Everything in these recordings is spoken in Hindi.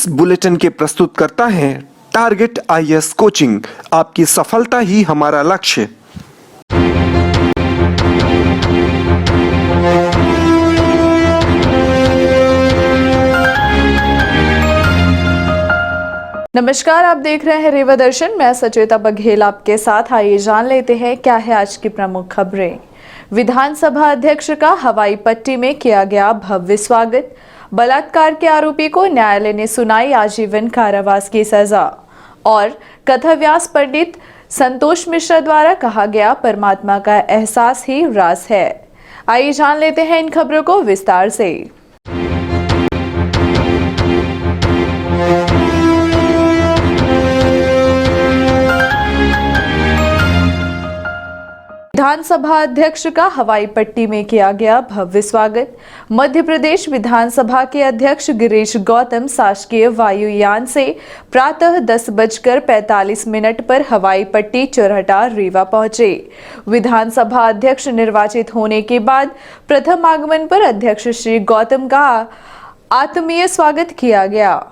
इस बुलेटिन के प्रस्तुत करता है टारगेट आईएएस कोचिंग। आपकी सफलता ही हमारा लक्ष्य। नमस्कार, आप देख रहे हैं रेवा दर्शन। मैं सचेता बघेल आपके साथ। आइए जान लेते हैं क्या है आज की प्रमुख खबरें। विधानसभा अध्यक्ष का हवाई पट्टी में किया गया भव्य स्वागत। बलात्कार के आरोपी को न्यायालय ने सुनाई आजीवन कारावास की सजा। और कथाव्यास पंडित संतोष मिश्रा द्वारा कहा गया परमात्मा का एहसास ही रास है। आइए जान लेते हैं इन खबरों को विस्तार से। विधानसभा अध्यक्ष का हवाई पट्टी में किया गया भव्य स्वागत। मध्य प्रदेश विधानसभा के अध्यक्ष गिरीश गौतम शासकीय वायुयान से प्रातः 10:45 पर हवाई पट्टी चौरहटा रीवा पहुंचे। विधानसभा अध्यक्ष निर्वाचित होने के बाद प्रथम आगमन पर अध्यक्ष श्री गौतम का आत्मीय स्वागत किया गया।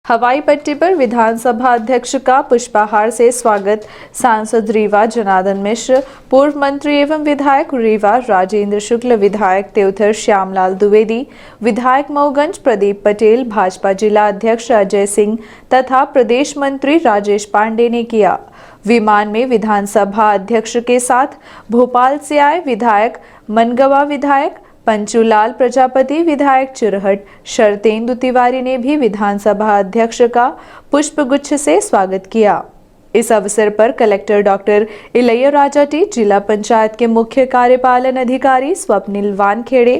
हवाई पट्टी पर विधानसभा अध्यक्ष का पुष्पहार से स्वागत सांसद रीवा जनार्दन मिश्र, पूर्व मंत्री एवं विधायक रीवा राजेंद्र शुक्ल, विधायक तेउथर श्यामलाल द्विवेदी, विधायक मऊगंज प्रदीप पटेल, भाजपा जिला अध्यक्ष अजय सिंह तथा प्रदेश मंत्री राजेश पांडे ने किया। विमान में विधानसभा अध्यक्ष के साथ भोपाल से आए विधायक मनगवा, विधायक पंचूलाल प्रजापति, विधायक चुरहट शरतेंदु तिवारी ने भी विधानसभा अध्यक्ष का पुष्पगुच्छ से स्वागत किया। इस अवसर पर collector doctor Ilaiya Raja T, जिला पंचायत के मुख्य कार्यपालन अधिकारी स्वप्निल वानखेड़े,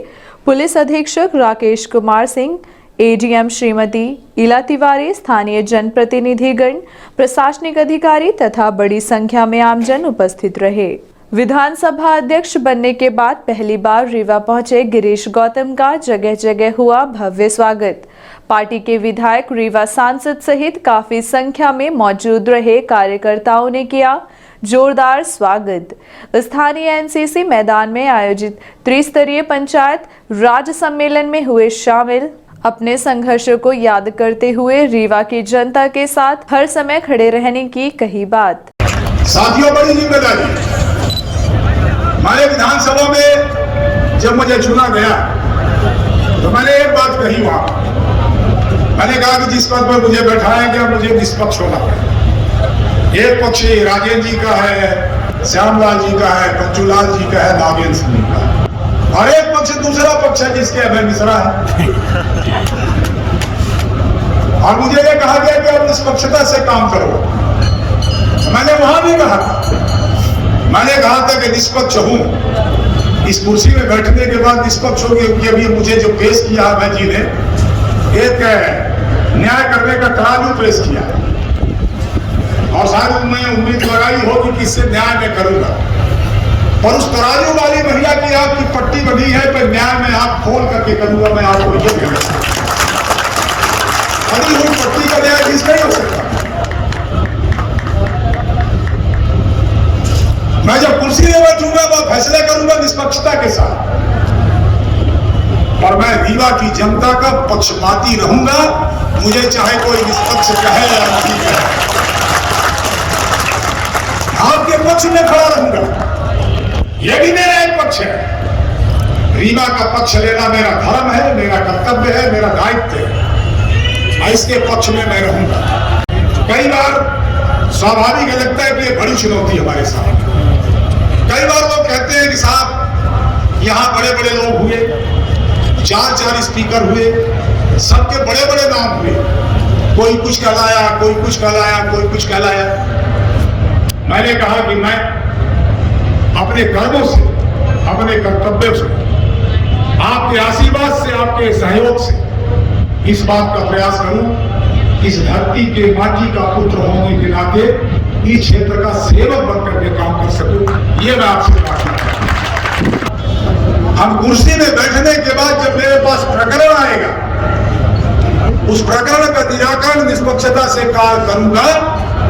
पुलिस अधीक्षक राकेश कुमार सिंह, एडीएम श्रीमती इला तिवारी, स्थानीय जनप्रतिनिधिगण, प्रशासनिक अधिकारी तथा बड़ी संख्या में आमजन उपस्थित रहे। विधानसभा अध्यक्ष बनने के बाद पहली बार रीवा पहुंचे गिरीश गौतम का जगह जगह हुआ भव्य स्वागत। पार्टी के विधायक, रीवा सांसद सहित काफी संख्या में मौजूद रहे कार्यकर्ताओं ने किया जोरदार स्वागत। स्थानीय एनसीसी मैदान में आयोजित त्रिस्तरीय पंचायत राज सम्मेलन में हुए शामिल। अपने संघर्षों को याद करते हुए रीवा की जनता के साथ हर समय खड़े रहने की कही बात। साथियों, बड़ी जिम्मेदारी। हमारे विधानसभा में जब मुझे चुना गया तो मैंने एक बात कही वहां। मैंने कहा कि जिस पद पर मुझे बैठाया गया मुझे निष्पक्ष होना पड़ेगा। एक पक्ष राजेंद्र जी का है, श्यामलाल जी का है, पंचूलाल जी का है, नागेंद्र सिंह का है, और एक पक्ष दूसरा पक्ष है जिसके अभय मिश्रा है। और मुझे ये कहा गया कि आप निष्पक्षता से काम करो। तो मैंने वहां भी कहा था, मैंने कहा था कि निष्पक्ष हूं। इस कुर्सी में बैठने के बाद निष्पक्ष हो, क्योंकि अभी मुझे जो पेश किया है मैं जी ने एक न्याय करने का तराजू पेश किया और शायद मैं उम्मीद लगाई होगी कि इससे न्याय मैं करूंगा। और उस तराजू वाली महिला की आपकी पट्टी बनी है, पर न्याय में आप खोल करके करूंगा। मैं आपको ये कहूंगा, बनी हुई पट्टी का न्याय किस नहीं हो सकता। मैं जब कुर्सी में बैठूंगा वह फैसले करूंगा निष्पक्षता के साथ, और मैं रीवा की जनता का पक्षपाती रहूंगा, मुझे चाहे कोई निष्पक्ष कहे या नहीं कहे। आपके पक्ष में खड़ा रहूंगा, यह भी मेरा एक पक्ष है। रीवा का पक्ष लेना मेरा धर्म है, मेरा कर्तव्य है, मेरा दायित्व है। इसके पक्ष में मैं रहूंगा। कई बार स्वाभाविक लगता है कि यह बड़ी चुनौती हमारे सामने। कई बार लोग कहते हैं कि साहब यहाँ बड़े बड़े लोग हुए, 4 स्पीकर हुए, सबके बड़े बड़े नाम हुए, कोई कुछ कहलाया, कोई कुछ कहलाया, कोई कुछ कहलाया। मैंने कहा कि मैं अपने कर्मों से, अपने कर्तव्यों से, आपके आशीर्वाद से, आपके सहयोग से इस बात का प्रयास करूं, इस धरती के माटी का पुत्र होने के नाते इस क्षेत्र का सेवक बनकर के काम कर सकूं। ये मैं आपसे बात करता हूं। हम कुर्सी में बैठने के बाद जब मेरे पास प्रकरण आएगा, उस प्रकरण का निराकरण निष्पक्षता से कार्य करूंगा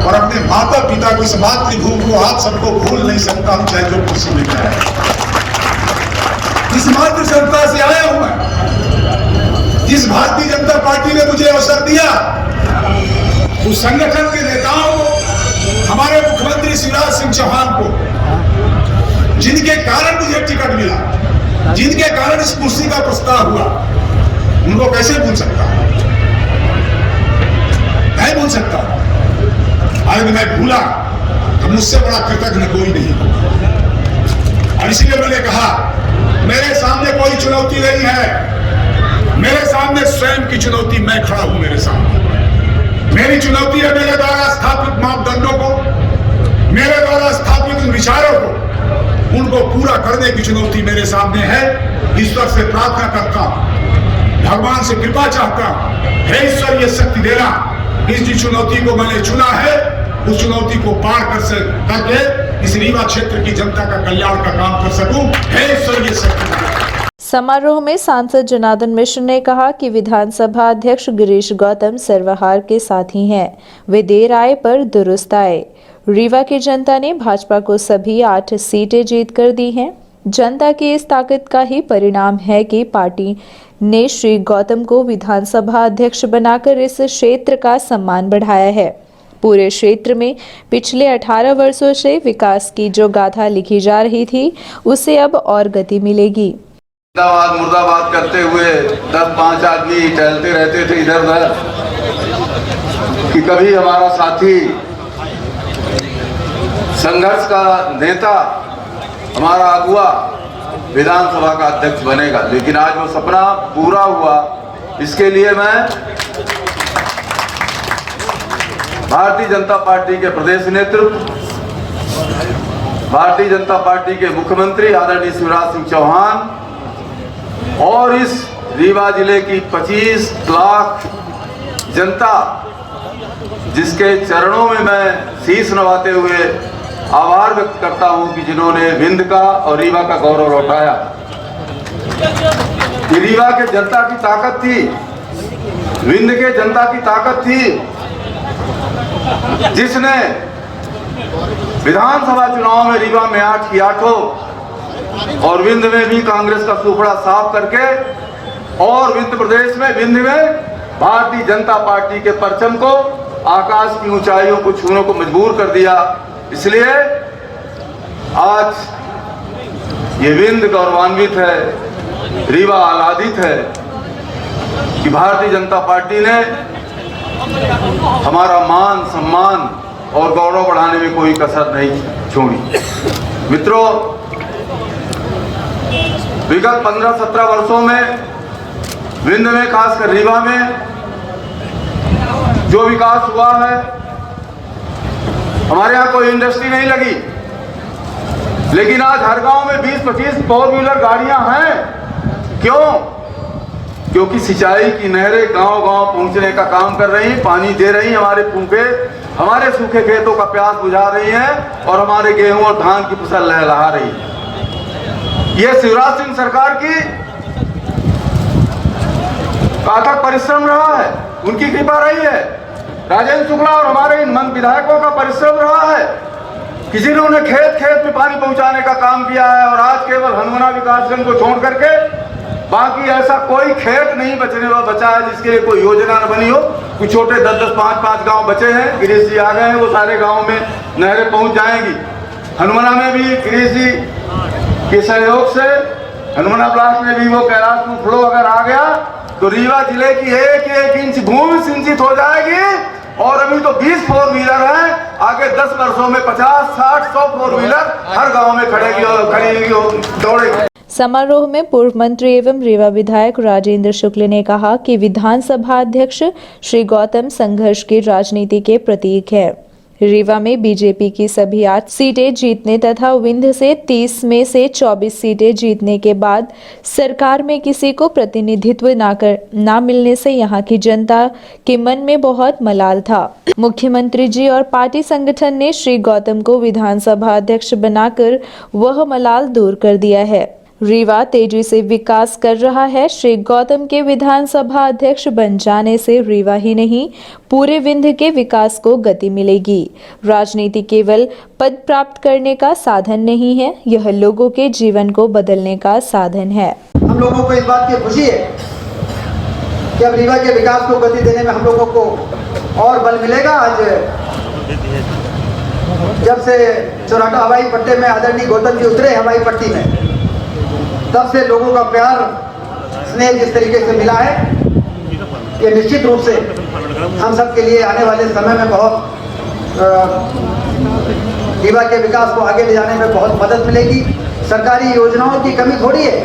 और अपने माता पिता को, इस मातृभूमि को, आप सबको भूल नहीं सकता हूं, चाहे जो कुर्सी में जाए। इस मातृ संस्था से आया हूं मैं। जिस भारतीय जनता पार्टी ने मुझे अवसर दिया, उस संगठन के नेताओं को, हमारे मुख्यमंत्री शिवराज सिंह चौहान को, जिनके कारण मुझे टिकट मिला, जिनके कारण इस कुर्सी का प्रस्ताव हुआ, उनको कैसे भूल सकता हूं? नहीं भूल सकता। अगर मैं भूला तो मुझसे बड़ा कृतज्ञ कोई नहीं होगा। और इसलिए मैंने कहा, मेरे सामने कोई चुनौती नहीं है, मेरे सामने स्वयं की चुनौती, मैं खड़ा हूं मेरे सामने। मेरी चुनौती है मेरे द्वारा स्थापित मापदंडों को, मेरे द्वारा स्थापित विचारों को, उनको पूरा करने की चुनौती मेरे सामने है। ईश्वर से प्रार्थना करता हूं, भगवान से कृपा चाहता हूं, हे ईश्वर ये शक्ति देना, इस चुनौती को मैंने चुना है, उस चुनौती को पार करके इस रीवा क्षेत्र की जनता का कल्याण का काम कर सकूं। हे ईश्वर ये शक्ति देना। समारोह में सांसद जनार्दन मिश्र ने कहा कि विधानसभा अध्यक्ष गिरीश गौतम सर्वहार के साथी हैं, वे देर आए पर दुरुस्त आए। रीवा की जनता ने भाजपा को सभी 8 सीटें जीत कर दी हैं। जनता की इस ताकत का ही परिणाम है कि पार्टी ने श्री गौतम को विधानसभा अध्यक्ष बनाकर इस क्षेत्र का सम्मान बढ़ाया है। पूरे क्षेत्र में पिछले 18 वर्षों से विकास की जो गाथा लिखी जा रही थी, उसे अब और गति मिलेगी। मुर्दाबाद मुर्दाबाद करते हुए 10-5 आदमी टहलते रहते थे इधर उधर, कि कभी हमारा साथी, संघर्ष का नेता, हमारा अगुआ विधानसभा का अध्यक्ष बनेगा। लेकिन आज वो सपना पूरा हुआ। इसके लिए मैं भारतीय जनता पार्टी के प्रदेश नेतृत्व, भारतीय जनता पार्टी के मुख्यमंत्री आदरणीय शिवराज सिंह चौहान और इस रीवा जिले की 25 लाख जनता, जिसके चरणों में मैं शीश नवाते हुए आभार व्यक्त करता हूं कि जिन्होंने विंध्य का और रीवा का गौरव लौटाया। रीवा के जनता की ताकत थी, विंध्य के जनता की ताकत थी, जिसने विधानसभा चुनाव में रीवा में 8 की 8 और विंध्य में भी कांग्रेस का सुपड़ा साफ करके और विंध्य प्रदेश में, विंध्य में भारतीय जनता पार्टी के परचम को आकाश की ऊंचाइयों को छूने को मजबूर कर दिया। इसलिए आज ये विंध्य गौरवान्वित है, रीवा आह्लादित है कि भारतीय जनता पार्टी ने हमारा मान सम्मान और गौरव बढ़ाने में कोई कसर नहीं छोड़ी। मित्रों, विगत 15-17 वर्षों में विंध्य में, खासकर रीवा में जो विकास हुआ है, हमारे यहाँ कोई इंडस्ट्री नहीं लगी, लेकिन आज हर गांव में 20-25 फोर व्हीलर गाड़ियां हैं। क्यों? क्योंकि सिंचाई की नहरें गांव-गांव पहुंचने का काम कर रही, पानी दे रही, हमारे सूखे खेतों का प्यास बुझा रही हैं और हमारे गेहूं और धान की फसल लहलहा रही है। ये शिवराज सिंह सरकार की अथक परिश्रम रहा है, उनकी कृपा रही है। राजेंद्र शुक्ला और हमारे इन विधायकों का परिश्रम रहा है कि जिन्होंने खेत खेत में पानी पहुंचाने का काम किया है। और आज केवल हनुमाना विकासखंड को छोड़ करके बाकी ऐसा कोई खेत नहीं बचा है जिसके लिए कोई योजना न बनी हो। कुछ छोटे 10-10, 5-5 गांव बचे हैं। गिरीश जी आ गए हैं, वो सारे गाँव में नहरें पहुंच जाएंगी। हनुमाना में भी गिरीश जी के सहयोग से, हनुमाना ब्लॉक में भी वो कैलाशपुर फ्लो अगर आ गया तो रीवा जिले की 1-1 इंच भूमि सिंचित हो जाएगी। और अभी तो 20 फोर व्हीलर हैं, आगे 10 वर्षों में 50, 60, 100 फोर व्हीलर हर गांव में खड़ेगी, दौड़ेगी। समारोह में पूर्व मंत्री एवं रीवा विधायक राजेंद्र शुक्ल ने कहा कि विधानसभा अध्यक्ष श्री गौतम संघर्ष की राजनीति के प्रतीक है। रीवा में बीजेपी की सभी 8 सीटें जीतने तथा विंध्य से 30 में से 24 सीटें जीतने के बाद सरकार में किसी को प्रतिनिधित्व ना मिलने से यहां की जनता के मन में बहुत मलाल था। मुख्यमंत्री जी और पार्टी संगठन ने श्री गौतम को विधानसभा अध्यक्ष बनाकर वह मलाल दूर कर दिया है। रीवा तेजी से विकास कर रहा है। श्री गौतम के विधानसभा अध्यक्ष बन जाने से रीवा ही नहीं पूरे विंध्य के विकास को गति मिलेगी। राजनीति केवल पद प्राप्त करने का साधन नहीं है, यह लोगों के जीवन को बदलने का साधन है। हम लोगों को इस बात की खुशी है कि अब रीवा के विकास को गति देने में हम लोगों को और बल मिलेगा। आज जब से चौराटा हवाई पट्टे में आदरणीय गौतम जी उतरे हवाई पट्टी में, तब से लोगों का प्यार स्नेह जिस तरीके से मिला है, ये निश्चित रूप से हम सब के लिए आने वाले समय में बहुत रीवा के विकास को आगे ले जाने में बहुत मदद मिलेगी। सरकारी योजनाओं की कमी थोड़ी है।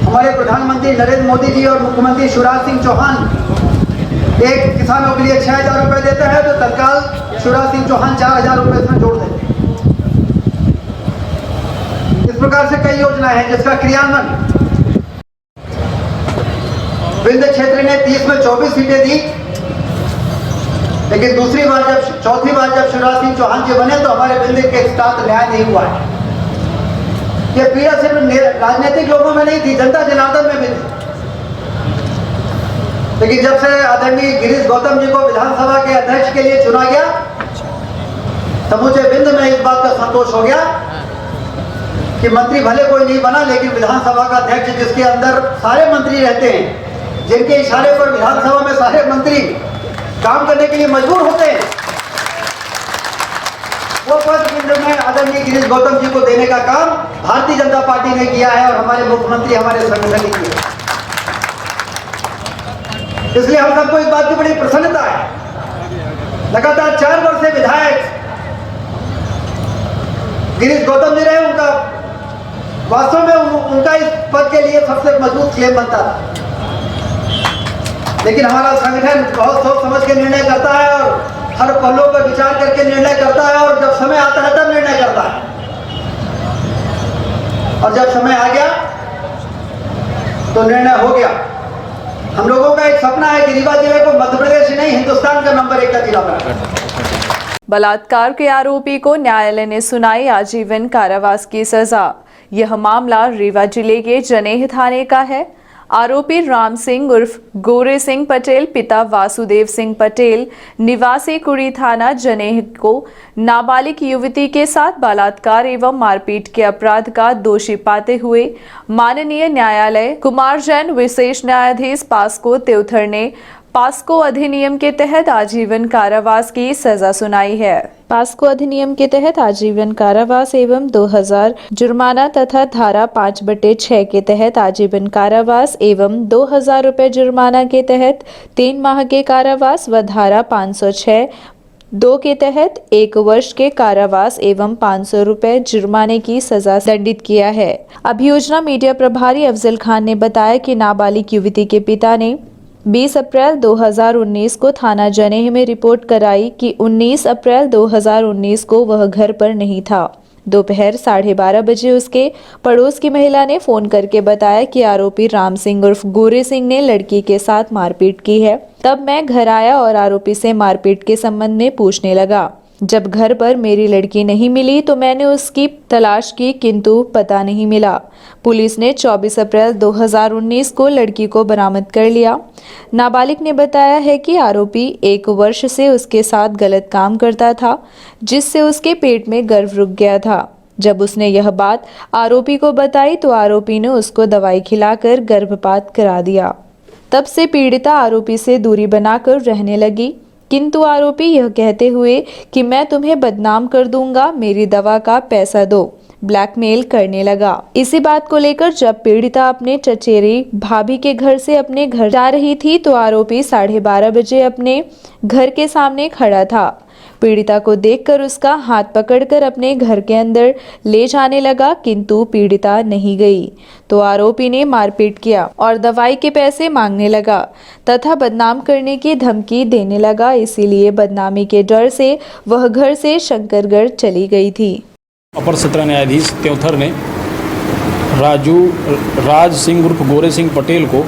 हमारे प्रधानमंत्री नरेंद्र मोदी जी और मुख्यमंत्री शिवराज सिंह चौहान एक किसानों के लिए 6,000 रुपये देते हैं, तो तत्काल शिवराज सिंह चौहान 4,000 रुपये इसमें जोड़ देते हैं। इस प्रकार से कई योजनाएं हैं जिसका क्रियान्वयन विंध्य क्षेत्र ने 30 में 24 सीटें दी, लेकिन चौथी बार जब शिवराज सिंह चौहान जी बने तो हमारे विंध्य के साथ न्याय नहीं हुआ है। ये पीड़ा सिर्फ राजनीतिक लोगों में नहीं थी, जनता जनार्दन में भी थी। लेकिन जब से आदरणीय गिरीश गौतम जी को विधानसभा के अध्यक्ष के लिए चुना गया, समूचे विंध्य में इस बात का संतोष हो गया कि मंत्री भले कोई नहीं बना, लेकिन विधानसभा का अध्यक्ष जिसके अंदर सारे मंत्री रहते हैं, जिनके इशारे पर विधानसभा में सारे मंत्री काम करने के लिए मजबूर होते हैं, वो पद विंध्य में आदरणीय गिरीश गौतम जी को देने का काम भारतीय जनता पार्टी ने किया है और हमारे मुख्यमंत्री हमारे संगठन ने किया। इसलिए हम सबको इस बात की बड़ी प्रसन्नता है। लगातार 4 वर्ष से विधायक गिरीश गौतम जी रहे, उनका वास्तव में उनका इस पद के लिए सबसे मजबूत क्लेम बनता था। लेकिन हमारा संगठन बहुत सोच समझ के निर्णय करता है और हर पहलू पर विचार करके निर्णय करता है, और जब समय आता है तब निर्णय करता है। और जब समय आ गया तो निर्णय हो गया। हम लोगों का एक सपना है कि रीवा जिले को मध्य प्रदेश ही नहीं हिंदुस्तान का नंबर 1 का जिला बनाना। बलात्कार के आरोपी को न्यायालय ने सुनाई आजीवन कारावास की सजा। यह मामला रीवा जिले के जनेह थाने का है। आरोपी राम सिंह उर्फ गोरे सिंह पटेल पिता वासुदेव सिंह पटेल निवासी कुड़ी थाना जनेह को नाबालिग युवती के साथ बलात्कार एवं मारपीट के अपराध का दोषी पाते हुए माननीय न्यायालय कुमार जैन विशेष न्यायाधीश पास्को तेउथर ने पास्को अधिनियम के तहत आजीवन कारावास की सजा सुनाई है। पास्को अधिनियम के तहत आजीवन कारावास एवं 2000 जुर्माना तथा धारा 5/6 के तहत आजीवन कारावास एवं 2000 रुपए जुर्माना के तहत 3 माह के कारावास व धारा 506(2) के तहत 1 वर्ष के कारावास एवं 500 रुपए जुर्माने की सजा दंडित किया है। अभियोजना मीडिया प्रभारी अफजल खान ने बताया कि नाबालिग युवती के पिता ने 20 अप्रैल 2019 को थाना जनेह में रिपोर्ट कराई कि 19 अप्रैल 2019 को वह घर पर नहीं था। दोपहर 12:30 बजे उसके पड़ोस की महिला ने फोन करके बताया कि आरोपी राम सिंह उर्फ गोरे सिंह ने लड़की के साथ मारपीट की है। तब मैं घर आया और आरोपी से मारपीट के संबंध में पूछने लगा। जब घर पर मेरी लड़की नहीं मिली तो मैंने उसकी तलाश की, किंतु पता नहीं मिला। पुलिस ने 24 अप्रैल 2019 को लड़की को बरामद कर लिया। नाबालिग ने बताया है कि आरोपी 1 वर्ष से उसके साथ गलत काम करता था, जिससे उसके पेट में गर्भ रुक गया था। जब उसने यह बात आरोपी को बताई तो आरोपी ने उसको दवाई खिलाकर गर्भपात करा दिया। तब से पीड़िता आरोपी से दूरी बनाकर रहने लगी, किंतु आरोपी यह कहते हुए कि मैं तुम्हें बदनाम कर दूंगा, मेरी दवा का पैसा दो, ब्लैकमेल करने लगा। इसी बात को लेकर जब पीड़िता अपने चचेरी भाभी के घर से अपने घर जा रही थी तो आरोपी 12:30 बजे अपने घर के सामने खड़ा था। पीड़िता को देखकर उसका हाथ पकड़कर अपने घर के अंदर ले जाने लगा, किंतु पीड़िता नहीं गई तो आरोपी ने मारपीट किया और दवाई के पैसे मांगने लगा तथा बदनाम करने की धमकी देने लगा। इसीलिए बदनामी के डर से वह घर से शंकरगढ़ चली गई थी। अपर सत्र न्यायाधीश तेउथर ने राज सिंह उर्फ गोरे सिंह पटेल को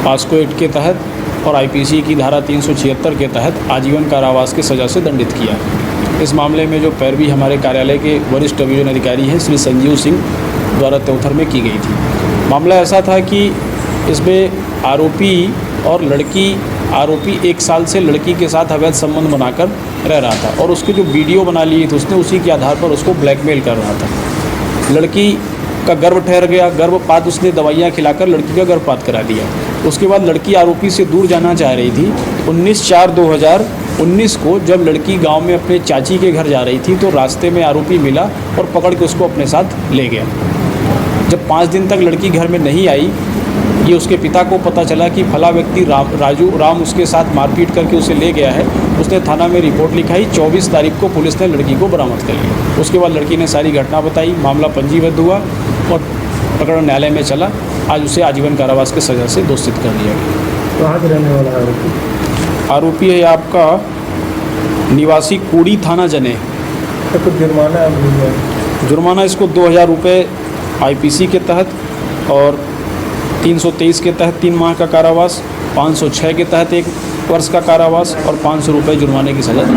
पास्को एक्ट के तहत और आईपीसी की धारा 376 के तहत आजीवन कारावास की सज़ा से दंडित किया। इस मामले में जो पैरवी हमारे कार्यालय के वरिष्ठ अभियोजन अधिकारी हैं श्री संजीव सिंह द्वारा त्योथर में की गई थी। मामला ऐसा था कि इसमें आरोपी और लड़की, आरोपी 1 साल से लड़की के साथ अवैध संबंध बनाकर रह रहा था और उसकी जो वीडियो बना ली थी उसने उसी के आधार पर उसको ब्लैकमेल कर रहा था। लड़की का गर्भ ठहर गया, गर्भपात उसने दवाइयाँ खिलाकर लड़की का गर्भपात करा दिया। उसके बाद लड़की आरोपी से दूर जाना चाह रही थी। 19/4/2019 को जब लड़की गांव में अपने चाची के घर जा रही थी तो रास्ते में आरोपी मिला और पकड़ के उसको अपने साथ ले गया। जब 5 दिन तक लड़की घर में नहीं आई, ये उसके पिता को पता चला कि फला व्यक्ति राम उसके साथ मारपीट करके उसे ले गया है। उसने थाना में रिपोर्ट लिखाई। 24 तारीख को पुलिस ने लड़की को बरामद कर लिया। उसके बाद लड़की ने सारी घटना बताई, मामला पंजीबद्ध हुआ और प्रकरण न्यायालय में चला। आज उसे आजीवन कारावास की सज़ा से दोषित कर दिया गया। कहाँ से रहने वाला आरोपी? आरोपी है आपका निवासी कोड़ी थाना जने। तो कुछ जुर्माना है? जुर्माना इसको 2000 रुपये IPC के तहत और 323 के तहत 3 माह का कारावास, 506 के तहत 1 वर्ष का कारावास और 500 रुपये जुर्माने की सजा दी।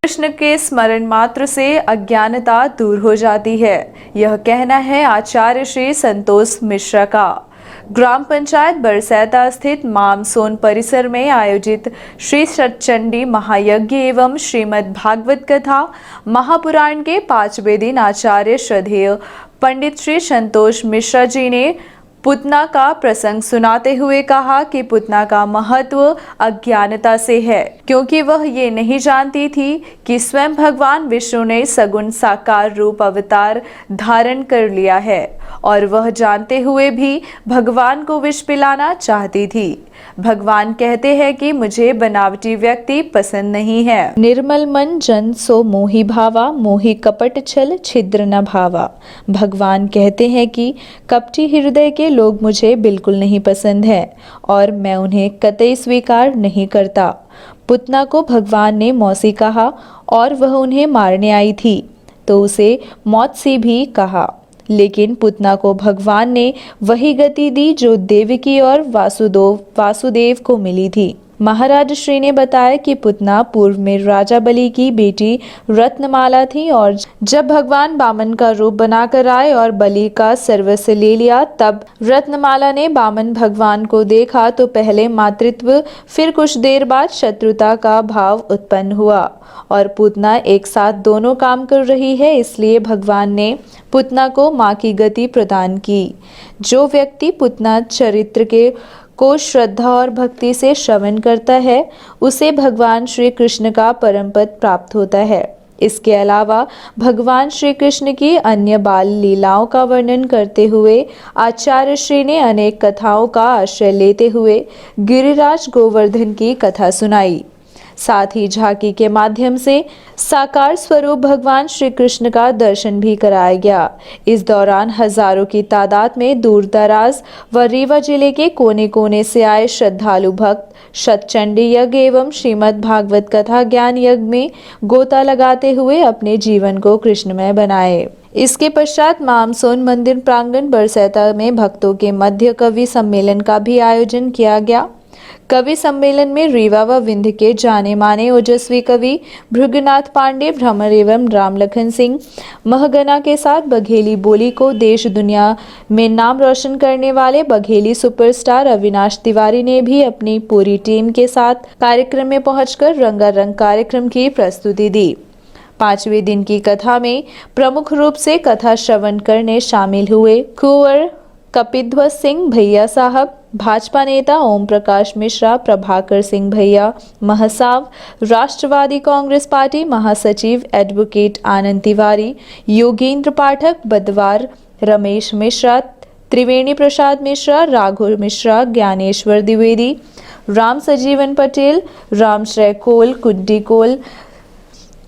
कृष्ण के स्मरण मात्र से अज्ञानता दूर हो जाती है, यह कहना है आचार्य श्री संतोष मिश्रा का। ग्राम पंचायत बरसैता स्थित मामसोन परिसर में आयोजित श्री सतचंडी महायज्ञ एवं श्रीमद् भागवत कथा महापुराण के 5वें दिन आचार्य श्रद्धेय पंडित श्री संतोष मिश्रा जी ने पुतना का प्रसंग सुनाते हुए कहा कि पुतना का महत्व अज्ञानता से है, क्योंकि वह ये नहीं जानती थी कि स्वयं भगवान विष्णु ने सगुण साकार रूप अवतार धारण कर लिया है और वह जानते हुए भी भगवान को विष पिलाना चाहती थी। भगवान कहते हैं कि मुझे बनावटी व्यक्ति पसंद नहीं है। निर्मल मन जन सो मोहि भावा, मोहि कपट छल छिद्र न भावा। भगवान कहते हैं कि कपटी हृदय के लोग मुझे बिल्कुल नहीं पसंद है और मैं उन्हें कतई स्वीकार नहीं करता। पुतना को भगवान ने मौसी कहा और वह उन्हें मारने आई थी तो उसे मौत सी भी कहा, लेकिन पुतना को भगवान ने वही गति दी जो देवकी और वासुदेव को मिली थी। महाराज श्री ने बताया कि पुतना पूर्व में राजा बलि की बेटी रत्नमाला थी और जब भगवान बामन का रूप बनाकर आए और बलि का सर्वस्व ले लिया, तब रत्नमाला ने बामन भगवान को देखा तो पहले मातृत्व, फिर कुछ देर बाद शत्रुता का भाव उत्पन्न हुआ और पुतना एक साथ दोनों काम कर रही है, इसलिए भगवान ने पुतना को माँ की गति प्रदान की। जो व्यक्ति पुतना चरित्र को श्रद्धा और भक्ति से श्रवण करता है उसे भगवान श्री कृष्ण का परम पद प्राप्त होता है। इसके अलावा भगवान श्री कृष्ण की अन्य बाल लीलाओं का वर्णन करते हुए आचार्य श्री ने अनेक कथाओं का आश्रय लेते हुए गिरिराज गोवर्धन की कथा सुनाई। साथ ही झांकी के माध्यम से साकार स्वरूप भगवान श्री कृष्ण का दर्शन भी कराया गया। इस दौरान हजारों की तादाद में दूर दराज व रीवा जिले के कोने कोने से आए श्रद्धालु भक्त सतचंडी यज्ञ एवं श्रीमद् भागवत कथा ज्ञान यज्ञ में गोता लगाते हुए अपने जीवन को कृष्णमय बनाए। इसके पश्चात मामसोन मंदिर प्रांगण बरसैता में भक्तों के मध्य कवि सम्मेलन का भी आयोजन किया गया। कवि सम्मेलन में रीवा व विंध्य के जाने माने ओजस्वी कवि भृगुनाथ पांडे, भ्रमर एवं रामलखन सिंह महगना के साथ बघेली बोली को देश दुनिया में नाम रोशन करने वाले बघेली सुपरस्टार अविनाश तिवारी ने भी अपनी पूरी टीम के साथ कार्यक्रम में पहुंचकर रंगारंग कार्यक्रम की प्रस्तुति दी। 5वें दिन की कथा में प्रमुख रूप से कथा श्रवण करने शामिल हुए कुंवर कपिध्वज सिंह भैया साहब, भाजपा नेता ओम प्रकाश मिश्रा, प्रभाकर सिंह भैया महसाव, राष्ट्रवादी कांग्रेस पार्टी महासचिव एडवोकेट आनंद तिवारी, योगेंद्र पाठक, बदवार रमेश मिश्रा, त्रिवेणी प्रसाद मिश्रा, राघव मिश्रा, ज्ञानेश्वर द्विवेदी, राम सजीवन पटेल, रामश्रय कोल, कुड्डी कोल,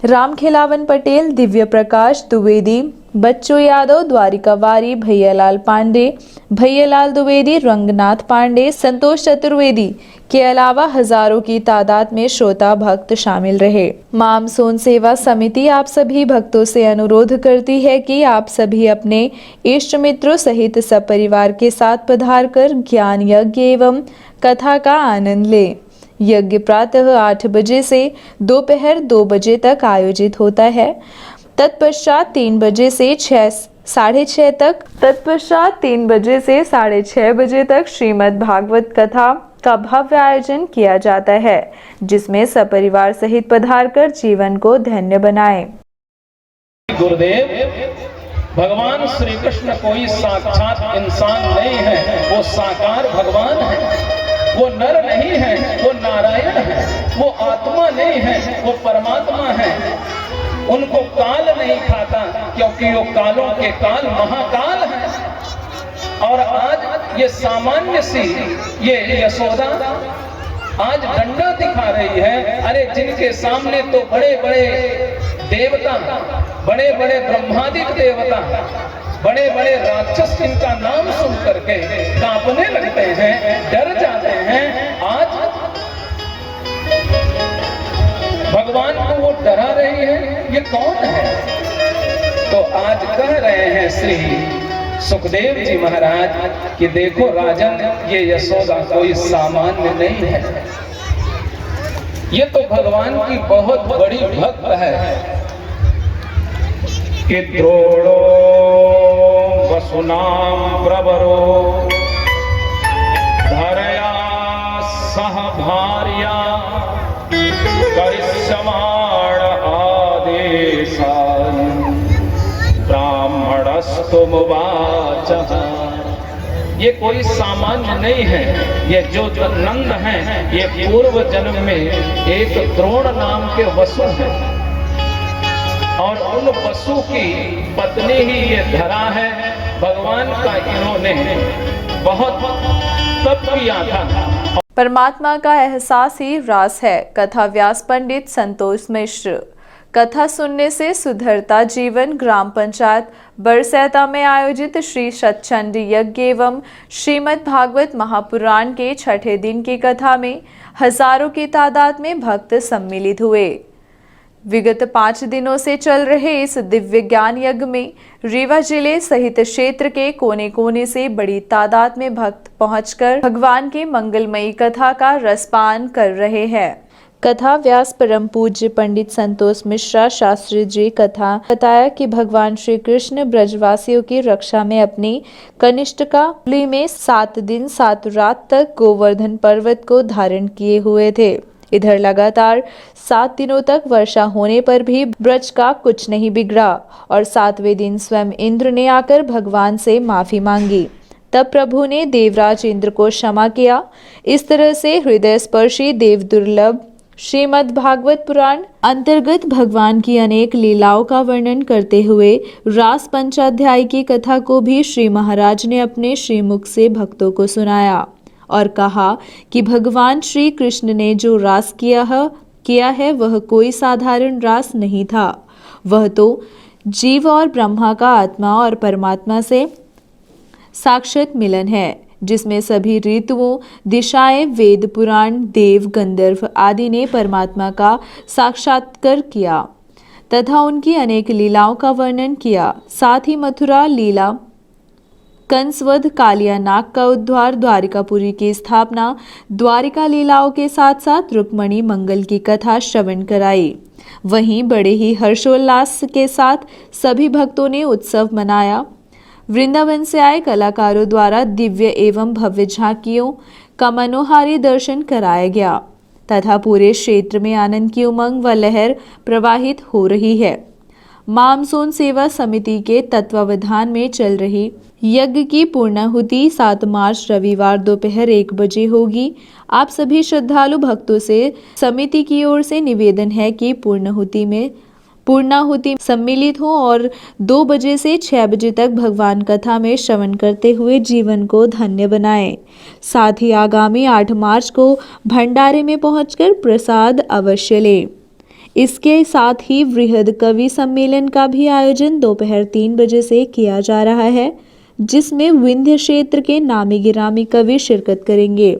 राम खिलावन पटेल, दिव्य प्रकाश द्विवेदी, बच्चू यादव, द्वारिका वारी, भैयालाल पांडे, भैयालाल द्विवेदी, रंगनाथ पांडे, संतोष चतुर्वेदी के अलावा हजारों की तादाद में श्रोता भक्त शामिल रहे। मामसोन सेवा समिति आप सभी भक्तों से अनुरोध करती है कि आप सभी अपने इष्ट मित्रों सहित सपरिवार के साथ पधार कर ज्ञान यज्ञ एवं कथा का आनंद लें। यज्ञ प्रातः 8 बजे से दोपहर 2 बजे तक आयोजित होता है तत्पश्चात 3 बजे से 3:30 बजे तक श्रीमद् भागवत कथा का भव्य आयोजन किया जाता है, जिसमें सपरिवार सहित पधारकर जीवन को धन्य बनाएं। गुरुदेव, भगवान श्री कृष्ण कोई साक्षात इंसान नहीं है, वो साकार भगवान है। वो नर नहीं है, वो नारायण है। वो आत्मा नहीं है, वो परमात्मा है। उनको काल नहीं खाता, क्योंकि वो कालों के काल महाकाल है। और आज ये सामान्य सी ये यशोदा आज डंडा दिखा रही है। अरे जिनके सामने तो बड़े बड़े देवता, बड़े बड़े ब्रह्मादिक देवता, बड़े बड़े राक्षस इनका नाम सुन करके कांपने लगते हैं, डर जाते हैं। आज भगवान को वो डरा रही है, ये कौन है? तो आज कह रहे हैं श्री सुखदेव जी महाराज कि देखो राजन, ये यशोदा कोई सामान्य नहीं है। ये तो भगवान की बहुत बड़ी भक्त है। कि द्रोणो वसुनाम प्रवरो धरया सह भार्या करिष्यमाण आदेशान् ब्राह्मणस्तुमुवाचः। ये कोई सामान्य नहीं है। ये जो नंद हैं, ये पूर्व जन्म में एक द्रोण नाम के वसु हैं, और उन वसु की पत्नी ही ये धरा है। भगवान का इन्होंने बहुत तप किया था। परमात्मा का एहसास ही रास है। कथा व्यास पंडित संतोष मिश्र। कथा सुनने से सुधरता जीवन। ग्राम पंचायत बरसैता में आयोजित श्री सत्चंड यज्ञ एवं श्रीमद् भागवत महापुराण के 6ठे दिन की कथा में हजारों की तादाद में भक्त सम्मिलित हुए। विगत 5 दिनों से चल रहे इस दिव्य ज्ञान यज्ञ में रीवा जिले सहित क्षेत्र के कोने कोने से बड़ी तादाद में भक्त पहुंचकर भगवान की मंगलमयी कथा का रसपान कर रहे हैं। कथा व्यास परम पूज्य पंडित संतोष मिश्रा शास्त्री जी कथा बताया कि भगवान श्री कृष्ण ब्रजवासियों की रक्षा में अपनी कनिष्ठिका कुली में 7 दिन 7 रात तक गोवर्धन पर्वत को धारण किए हुए थे। इधर लगातार 7 दिनों तक वर्षा होने पर भी ब्रज का कुछ नहीं बिगड़ा और 7वें दिन स्वयं इंद्र ने आकर भगवान से माफी मांगी। तब प्रभु ने देवराज इंद्र को क्षमा किया। इस तरह से हृदय स्पर्शी देव दुर्लभ श्रीमद् भागवत पुराण अंतर्गत भगवान की अनेक लीलाओं का वर्णन करते हुए रास पंचाध्याय की कथा को भी श्री महाराज ने अपने श्रीमुख से भक्तों को सुनाया और कहा कि भगवान श्री कृष्ण ने जो रास किया है वह कोई साधारण रास नहीं था। वह तो जीव और ब्रह्मा का आत्मा और परमात्मा से साक्षात मिलन है, जिसमें सभी ऋतुओं, दिशाएं, वेद, पुराण, देव, गंधर्व आदि ने परमात्मा का साक्षात्कार किया तथा उनकी अनेक लीलाओं का वर्णन किया। साथ ही मथुरा लीला, कंसवध, कालिया नाग का उद्धार, द्वारिकापुरी की स्थापना, द्वारिका लीलाओं के साथ साथ रुक्मणी मंगल की कथा श्रवण कराई। वहीं बड़े ही हर्षोल्लास के साथ सभी भक्तों ने उत्सव मनाया। वृंदावन से आए कलाकारों द्वारा दिव्य एवं भव्य झांकियों का मनोहारी दर्शन कराया गया तथा पूरे क्षेत्र में आनंद की उमंग व लहर प्रवाहित हो रही है। मामसोन सेवा समिति के तत्वावधान में चल रही यज्ञ की पूर्णाहुति 7 मार्च रविवार दोपहर 1 बजे होगी। आप सभी श्रद्धालु भक्तों से समिति की ओर से निवेदन है कि पूर्णाहुति सम्मिलित हो और 2 बजे से 6 बजे तक भगवान कथा में श्रवण करते हुए जीवन को धन्य बनाएं। साथ ही आगामी 8 मार्च को भंडारे में पहुंचकर प्रसाद अवश्य लें। इसके साथ ही वृहद कवि सम्मेलन का भी आयोजन दोपहर 3 बजे से किया जा रहा है, जिसमें विंध्य क्षेत्र के नामी गिरामी कवि शिरकत करेंगे।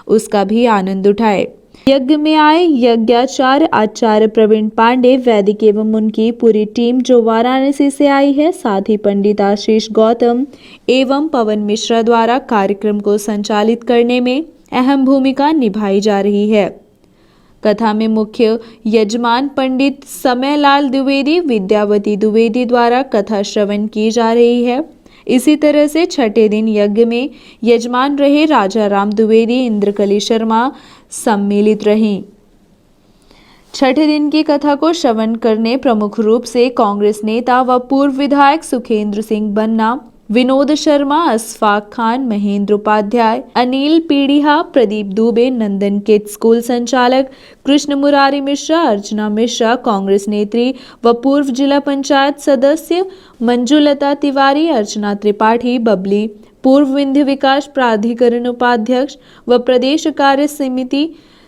उसका भी आनंद उठाए। यज्ञ में आए यज्ञाचार्य आचार्य प्रवीण पांडे, वैदिक एवं उनकी पूरी टीम जो वाराणसी से आई है, साथ ही पंडित आशीष गौतम एवं पवन मिश्रा द्वारा कार्यक्रम को संचालित करने में अहम भूमिका निभाई जा रही है। कथा में मुख्य यजमान पंडित समयलाल द्विवेदी, विद्यावती द्विवेदी द्वारा कथा श्रवण की जा रही है। इसी तरह से छठे दिन यज्ञ में यजमान रहे राजा राम द्विवेदी, इंद्रकली शर्मा सम्मिलित रहीं। छठे दिन की कथा को श्रवण करने प्रमुख रूप से कांग्रेस नेता व पूर्व विधायक सुखेंद्र सिंह बन्ना, विनोद शर्मा, अशफाक खान, महेंद्र उपाध्याय, अनिल पीड़िहा, प्रदीप दुबे, नंदन किड्स स्कूल संचालक कृष्ण मुरारी मिश्रा, अर्चना मिश्रा, कांग्रेस नेत्री व पूर्व जिला पंचायत सदस्य मंजुलता तिवारी, अर्चना त्रिपाठी, बबली, पूर्व विंध्य विकास प्राधिकरण उपाध्यक्ष व प्रदेश कार्य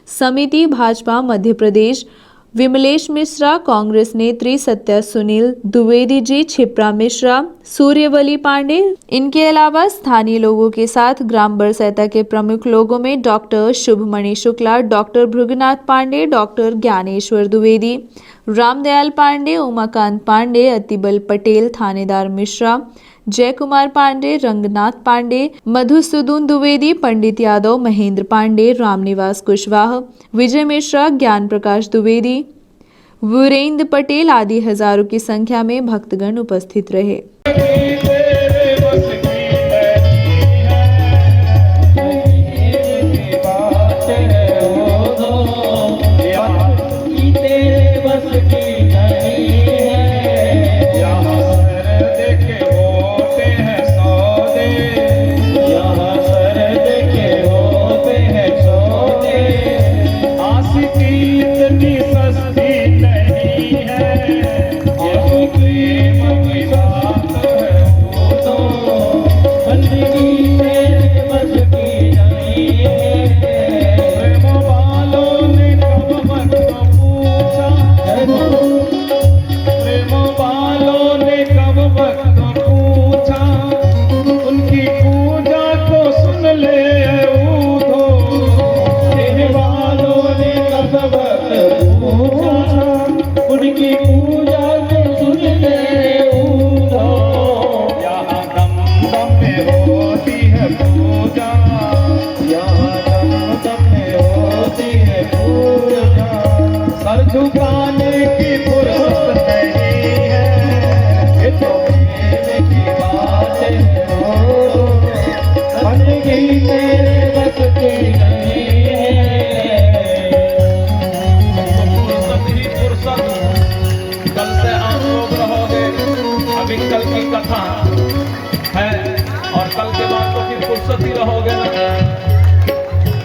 समिति भाजपा मध्य प्रदेश विमलेश मिश्रा, कांग्रेस नेत्री सत्या सुनील द्विवेदी जी, क्षिप्रा मिश्रा, सूर्यवली पांडे, इनके अलावा स्थानीय लोगों के साथ ग्राम बरसैता के प्रमुख लोगों में doctor Shubhmani Shukla, doctor Bhrignath Pandey, doctor Gyaneshwar Dwivedi, Ramdayal Pandey, Umakant Pandey, Atibal Patel, Thanedar Mishra, जय कुमार पांडे, रंगनाथ पांडे, मधुसूदन द्विवेदी, पंडित यादव, महेंद्र पांडे, रामनिवास कुशवाहा, विजय मिश्रा, ज्ञान प्रकाश द्विवेदी, वीरेंद्र पटेल आदि हजारों की संख्या में भक्तगण उपस्थित रहे।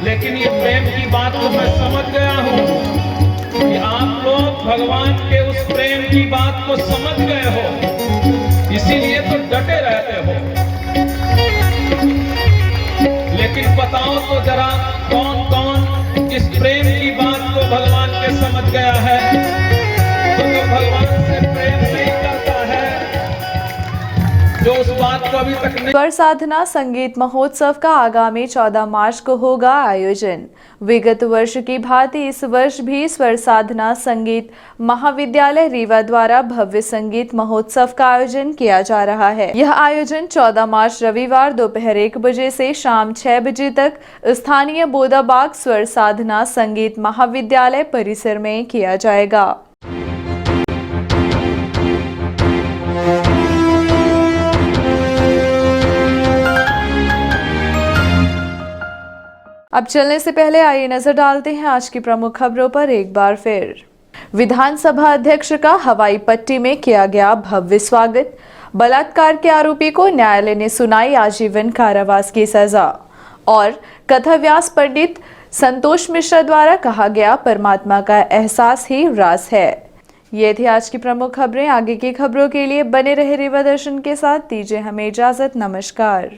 लेकिन ये प्रेम की बात तो मैं समझ गया हूँ कि आप लोग भगवान के उस प्रेम की बात को समझ गए हो, इसीलिए तो डटे रहते हो। लेकिन बताओ तो जरा कौन कौन इस प्रेम की बात को भगवान के समझ गया है? तो जो भगवान से प्रेम नहीं करता है, जो उस बात को अभी तक नहीं। स्वर साधना संगीत महोत्सव का आगामी 14 मार्च को होगा आयोजन। विगत वर्ष की भांति इस वर्ष भी स्वर साधना संगीत महाविद्यालय रीवा द्वारा भव्य संगीत महोत्सव का आयोजन किया जा रहा है। यह आयोजन 14 मार्च रविवार दोपहर 1 बजे से शाम 6 बजे तक स्थानीय बोदाबाग स्वर साधना संगीत महाविद्यालय परिसर में किया जाएगा। अब चलने से पहले आइए नजर डालते हैं आज की प्रमुख खबरों पर एक बार फिर। विधानसभा अध्यक्ष का हवाई पट्टी में किया गया भव्य स्वागत। बलात्कार के आरोपी को न्यायालय ने सुनाई आजीवन कारावास की सजा। और कथाव्यास पंडित संतोष मिश्रा द्वारा कहा गया परमात्मा का एहसास ही रास है। ये थी आज की प्रमुख खबरें। आगे की खबरों के लिए बने रहे रीवा दर्शन के साथ। दीजिए हमें इजाजत। नमस्कार।